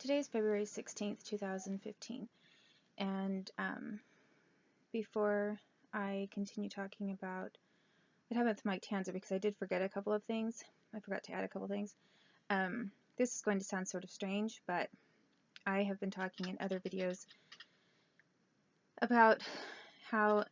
Today is February 16th, 2015, and before I continue talking about what happened with Mike Tanzer, because I did forget a couple of things, I forgot to add a couple of things. This is going to sound sort of strange, but I have been talking in other videos about how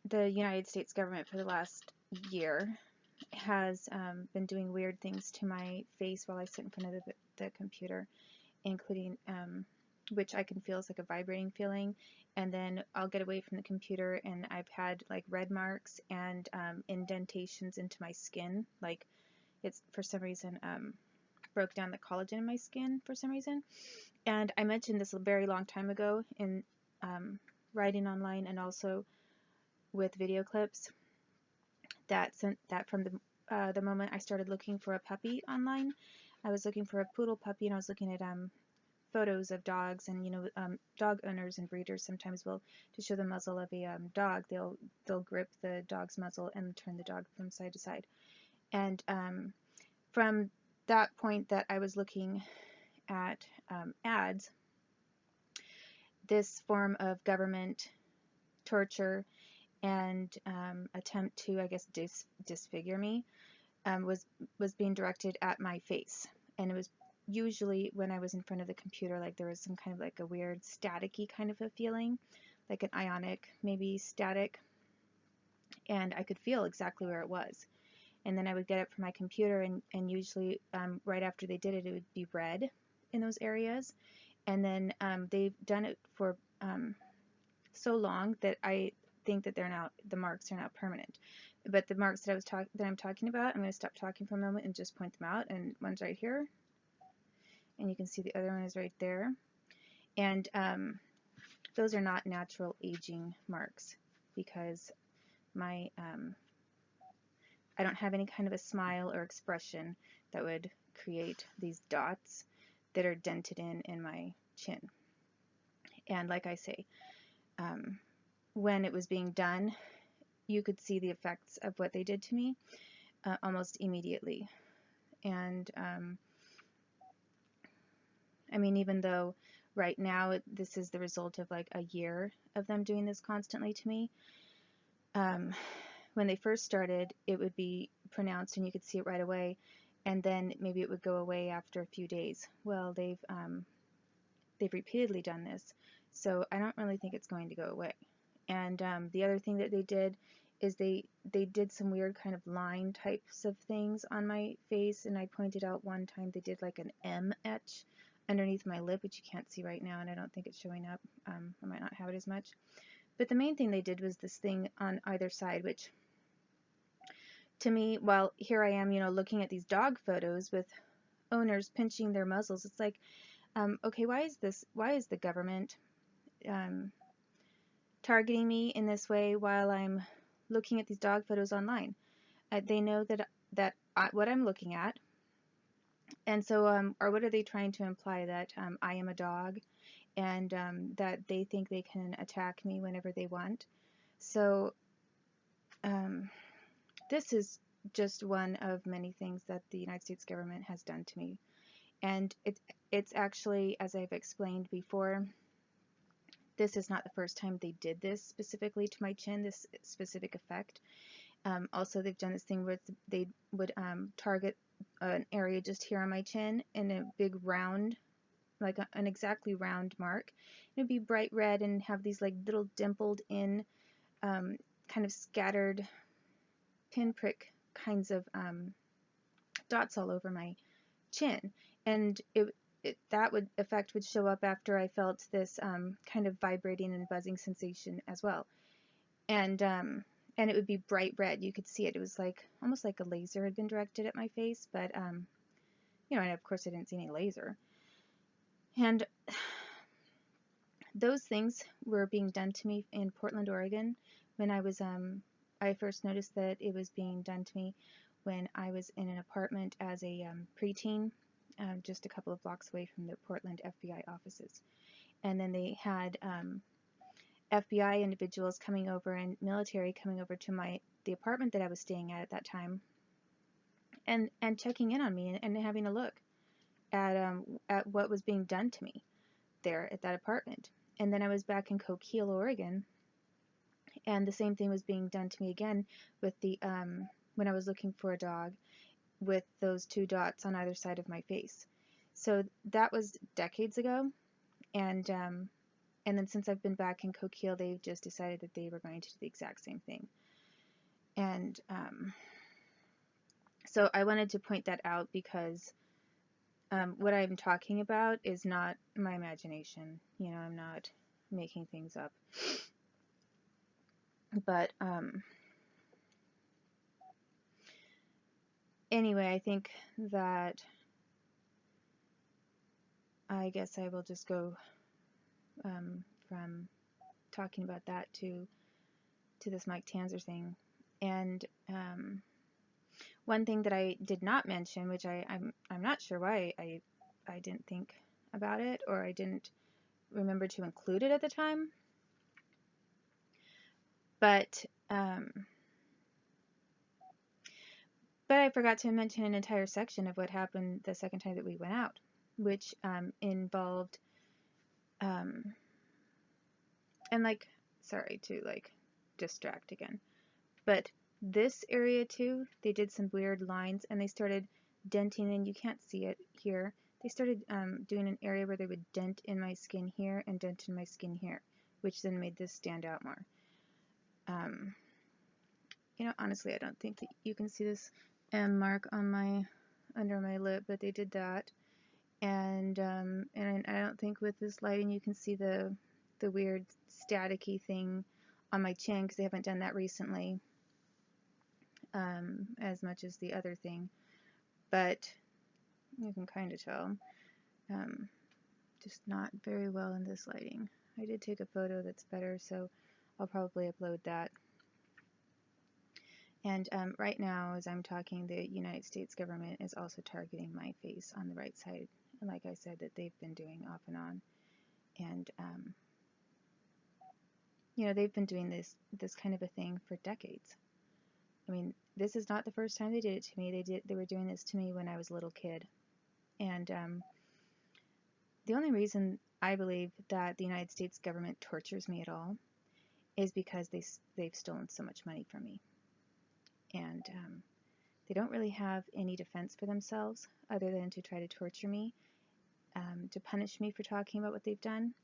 the United States government for the last year has been doing weird things to my face while I sit in front of the computer, including which I can feel is like a vibrating feeling, and then I'll get away from the computer and I've had like red marks and indentations into my skin, like it's for some reason broke down the collagen in my skin for some reason. And I mentioned this a very long time ago in writing online and also with video clips, that from the moment I started looking for a puppy online, I was looking for a poodle puppy, and I was looking at photos of dogs, and dog owners and breeders sometimes will, to show the muzzle of a dog, they'll grip the dog's muzzle and turn the dog from side to side. And from that point that I was looking at ads, this form of government torture and attempt to, I guess, disfigure me was being directed at my face. And it was usually when I was in front of the computer, like there was some kind of like a weird staticky kind of a feeling, like an ionic maybe static, and I could feel exactly where it was. And then I would get up from my computer, and usually right after they did it, it would be red in those areas. And then they've done it for so long that I think that the marks are now permanent. But the marks that I'm talking about, I'm going to stop talking for a moment and just point them out. And one's right here, and you can see the other one is right there. And those are not natural aging marks, because my I don't have any kind of a smile or expression that would create these dots that are dented in my chin. And like I say, when it was being done, you could see the effects of what they did to me almost immediately. And I mean, even though right now this is the result of like a year of them doing this constantly to me, when they first started, it would be pronounced and you could see it right away, and then maybe it would go away after a few days. Well, they've repeatedly done this, so I don't really think it's going to go away. And the other thing that they did is they did some weird kind of line types of things on my face, and I pointed out one time they did like an M etch underneath my lip, which you can't see right now, and I don't think it's showing up. I might not have it as much. But the main thing they did was this thing on either side, which to me, while here I am, looking at these dog photos with owners pinching their muzzles, it's like, okay, why is the government targeting me in this way while I'm looking at these dog photos online? They know that what I'm looking at, and so or what are they trying to imply, that I am a dog, and that they think they can attack me whenever they want? So this is just one of many things that the United States government has done to me. And it's actually, as I've explained before, this is not the first time they did this specifically to my chin, this specific effect. Also, they've done this thing where they would target an area just here on my chin in a big round, like an exactly round mark. It would be bright red and have these like little dimpled in kind of scattered pinprick kinds of dots all over my chin. And that effect would show up after I felt this kind of vibrating and buzzing sensation as well. And it would be bright red. You could see it. It was like almost like a laser had been directed at my face, but and of course I didn't see any laser. And those things were being done to me in Portland, Oregon, when I was I first noticed that it was being done to me when I was in an apartment as a preteen, just a couple of blocks away from the Portland FBI offices. And then they had FBI individuals coming over and military coming over to the apartment that I was staying at that time, and checking in on me and having a look at what was being done to me there at that apartment. And then I was back in Coquille, Oregon, and the same thing was being done to me again with the when I was looking for a dog with those 2 dots on either side of my face. So that was decades ago, and then since I've been back in Coquille, they've just decided that they were going to do the exact same thing. And so I wanted to point that out because what I'm talking about is not my imagination. You know, I'm not making things up. But anyway, I think that I guess I will just go from talking about that to this Mike Tanzer thing. And one thing that I did not mention, which I'm not sure why I didn't think about it, or I didn't remember to include it at the time, but I forgot to mention an entire section of what happened the second time that we went out, which involved and like, sorry to like distract again, but this area too, they did some weird lines and they started denting, and you can't see it here. They started doing an area where they would dent in my skin here and dent in my skin here, which then made this stand out more. You know, honestly, I don't think that you can see this M mark on my under my lip, but they did that. And I don't think with this lighting you can see the weird staticky thing on my chin, because they haven't done that recently as much as the other thing, but you can kind of tell. Just not very well in this lighting. I did take a photo that's better, so I'll probably upload that. And right now, as I'm talking, the United States government is also targeting my face on the right side, and like I said, that they've been doing off and on. And you know, they've been doing this kind of a thing for decades. I mean, this is not the first time they did it to me. They were doing this to me when I was a little kid. And the only reason I believe that the United States government tortures me at all is because they've stolen so much money from me. And they don't really have any defense for themselves other than to try to torture me, to punish me for talking about what they've done,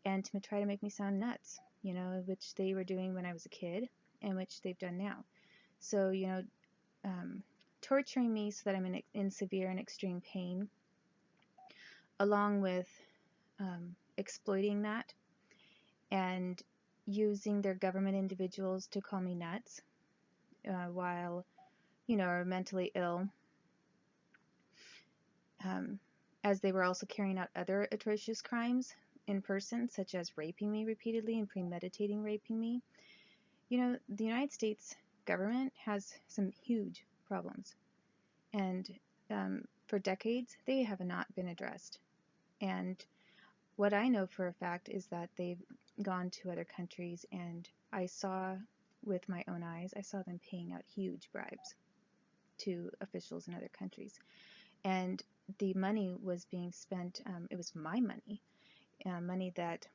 and to try to make me sound nuts, you know, which they were doing when I was a kid and which they've done now. So, you know, torturing me so that I'm in severe and extreme pain, along with exploiting that and using their government individuals to call me nuts while, you know, are mentally ill, as they were also carrying out other atrocious crimes in person, such as raping me repeatedly and premeditating raping me. You know, the United States government has some huge problems, and for decades they have not been addressed. And what I know for a fact is that they've gone to other countries, and I saw with my own eyes, I saw them paying out huge bribes to officials in other countries. And the money was being spent, it was my money, money that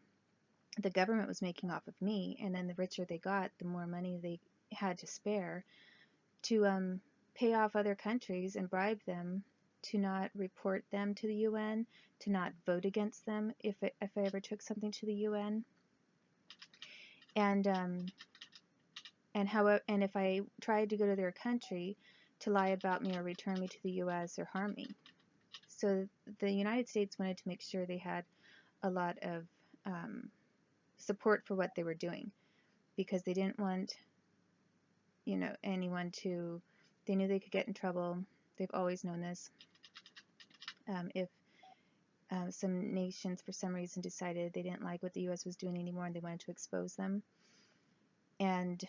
the government was making off of me, and then the richer they got, the more money they had to spare to pay off other countries and bribe them to not report them to the UN, to not vote against them if I ever took something to the UN, and if I tried to go to their country, to lie about me or return me to the US or harm me. So the United States wanted to make sure they had a lot of support for what they were doing, because they didn't want, you know, anyone to, they knew they could get in trouble. They've always known this. If some nations for some reason decided they didn't like what the US was doing anymore and they wanted to expose them. And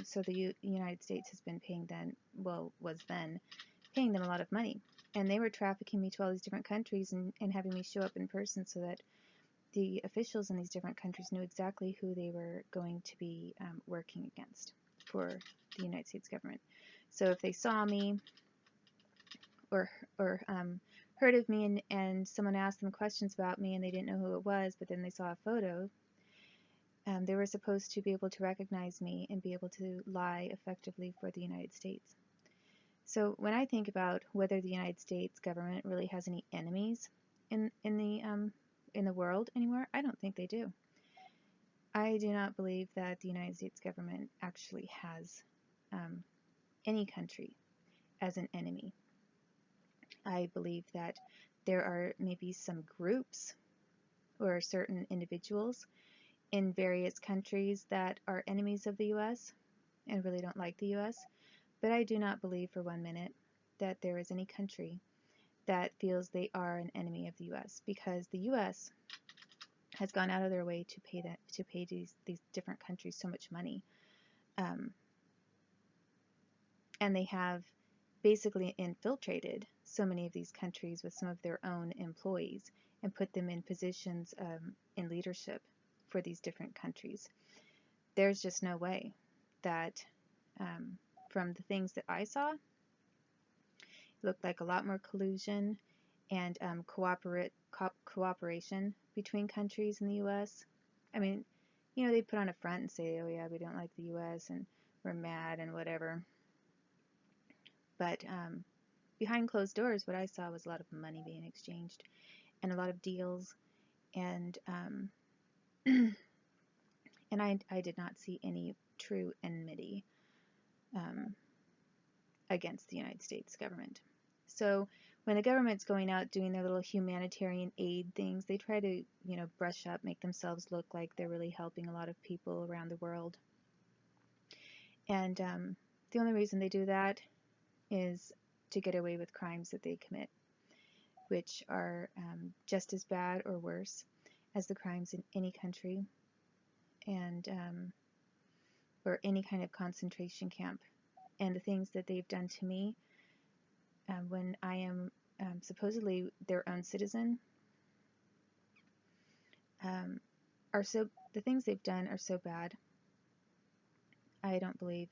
so the United States has been paying them, well, was then paying them a lot of money. And they were trafficking me to all these different countries and having me show up in person so that the officials in these different countries knew exactly who they were going to be working against for the United States government. So if they saw me or heard of me and someone asked them questions about me and they didn't know who it was, but then they saw a photo, they were supposed to be able to recognize me and be able to lie effectively for the United States. So when I think about whether the United States government really has any enemies in the world anymore, I don't think they do. I do not believe that the United States government actually has any country as an enemy. I believe that there are maybe some groups or certain individuals in various countries that are enemies of the U.S. and really don't like the U.S., but I do not believe for 1 minute that there is any country that feels they are an enemy of the U.S. because the U.S. has gone out of their way to pay these different countries so much money, and they have basically infiltrated so many of these countries with some of their own employees and put them in positions in leadership for these different countries. There's just no way that, from the things that I saw, it looked like a lot more collusion and cooperation between countries in the U.S. I mean, you know, they put on a front and say, oh yeah, we don't like the U.S. and we're mad and whatever. But behind closed doors, what I saw was a lot of money being exchanged and a lot of deals, and and I did not see any true enmity against the United States government. So when the government's going out doing their little humanitarian aid things, they try to, you know, brush up, make themselves look like they're really helping a lot of people around the world. And the only reason they do that is to get away with crimes that they commit, which are just as bad or worse as the crimes in any country and or any kind of concentration camp. And the things that they've done to me when I am supposedly their own citizen the things they've done are so bad. I don't believe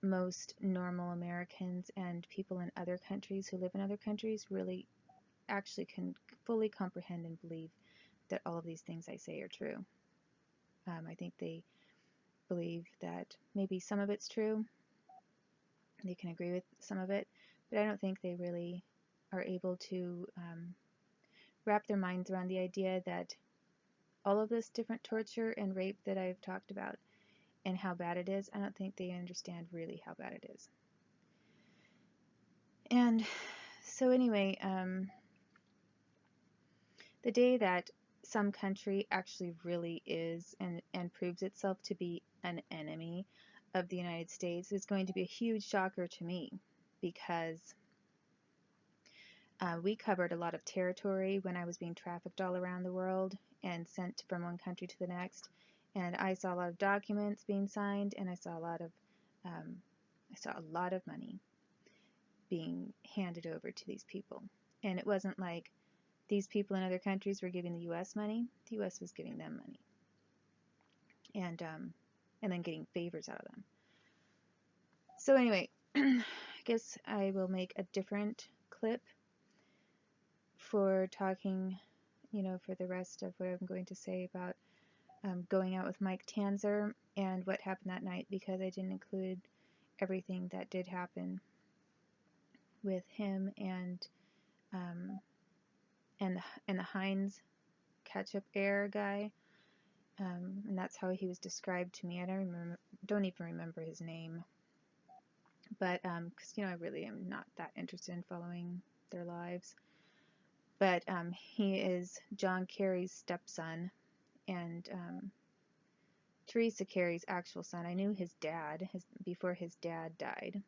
most normal Americans and people in other countries who live in other countries really actually can fully comprehend and believe that all of these things I say are true. I think they believe that maybe some of it's true. They can agree with some of it, but I don't think they really are able to wrap their minds around the idea that all of this different torture and rape that I've talked about and how bad it is, I don't think they understand really how bad it is. And so anyway, the day that some country actually really is and proves itself to be an enemy of the United States is going to be a huge shocker to me, because we covered a lot of territory when I was being trafficked all around the world and sent from one country to the next, and I saw a lot of documents being signed, and I saw a lot of money being handed over to these people. And it wasn't like these people in other countries were giving the U.S. money. The U.S. was giving them money, and then getting favors out of them. So anyway, I guess I will make a different clip for talking, you know, for the rest of what I'm going to say about going out with Mike Tanzer and what happened that night, because I didn't include everything that did happen with him and the Heinz ketchup air guy, and that's how he was described to me. I don't even remember his name, but because you know, I really am not that interested in following their lives. But he is John Kerry's stepson, and Teresa Carey's actual son. I knew his dad before his dad died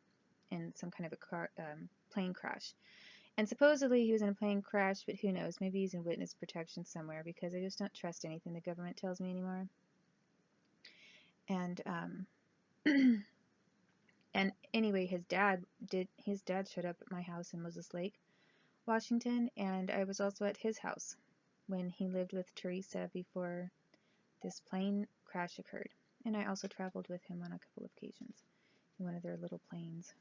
in some kind of a plane crash. And supposedly he was in a plane crash, but who knows? Maybe he's in witness protection somewhere, because I just don't trust anything the government tells me anymore. And and anyway, his dad showed up at my house in Moses Lake, Washington, and I was also at his house when he lived with Teresa before this plane crash occurred. And I also traveled with him on a couple of occasions. one of their little planes.